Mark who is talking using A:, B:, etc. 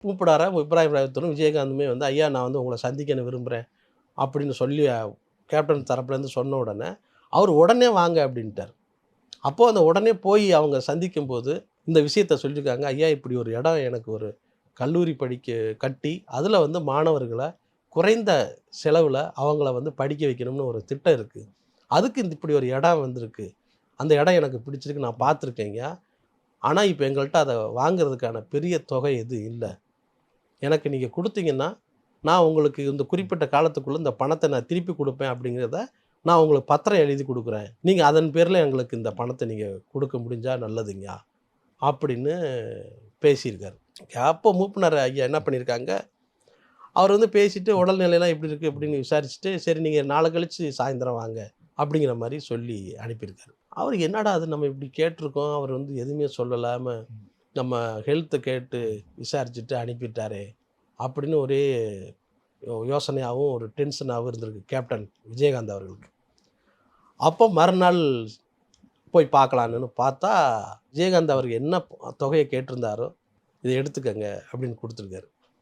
A: கூப்பிடார இப்ராஹிம் ராயத்தூரும் விஜயகாந்துமே வந்து ஐயா நான் வந்து உங்களை சந்திக்கணும் விரும்புகிறேன் அப்படின்னு சொல்லி கேப்டன் தரப்புலேருந்து சொன்ன உடனே அவர் உடனே வாங்க அப்படின்ட்டார். அப்போது அந்த உடனே போய் அவங்க சந்திக்கும்போது இந்த விஷயத்த சொல்லியிருக்காங்க. ஐயா இப்படி ஒரு இடம் எனக்கு ஒரு கல்லூரி கட்டி அதில் வந்து மாணவர்களை குறைந்த செலவில் அவங்கள வந்து படிக்க வைக்கணும்னு ஒரு திட்டம் இருக்குது. அதுக்கு இப்படி ஒரு இடம் வந்திருக்கு. அந்த இடம் எனக்கு பிடிச்சிருக்கு, நான் பார்த்துருக்கேங்க. ஆனால் இப்போ எங்கள்கிட்ட அதை வாங்குறதுக்கான பெரிய தொகை எதுவும் இல்லை. எனக்கு நீங்கள் கொடுத்தீங்கன்னா நான் உங்களுக்கு இந்த குறிப்பிட்ட காலத்துக்குள்ளே இந்த பணத்தை நான் திருப்பி கொடுப்பேன் அப்படிங்கிறத நான் உங்களுக்கு பத்திரம் எழுதி கொடுக்குறேன். நீங்கள் அதன் பேரில் எங்களுக்கு இந்த பணத்தை நீங்கள் கொடுக்க முடிஞ்சால் நல்லதுங்க அப்படின்னு பேசியிருக்காரு. அப்போ மூப்பனார் ஐயா என்ன பண்ணியிருக்காங்க, அவர் வந்து பேசிட்டு உடல்நிலையெல்லாம் எப்படி இருக்குது அப்படின்னு விசாரிச்சுட்டு, சரி நீங்கள் நாளை கழித்து சாயந்தரம் வாங்க அப்படிங்கிற மாதிரி சொல்லி அனுப்பியிருக்காரு. அவருக்கு என்னடா அது நம்ம இப்படி கேட்டிருக்கோம், அவர் வந்து எதுவுமே சொல்லலாம நம்ம ஹெல்த்தை கேட்டு விசாரிச்சுட்டு அனுப்பிட்டாரே அப்படின்னு ஒரே யோசனையாகவும் ஒரு டென்ஷனாகவும் இருந்திருக்கு கேப்டன் விஜயகாந்த் அவர்களுக்கு. அப்போ மறுநாள் போய் பார்க்கலான்னு பார்த்தா விஜயகாந்த் அவருக்கு என்ன தொகையை கேட்டிருந்தாரோ இதை எடுத்துக்கங்க அப்படின்னு கொடுத்துருக்காரு.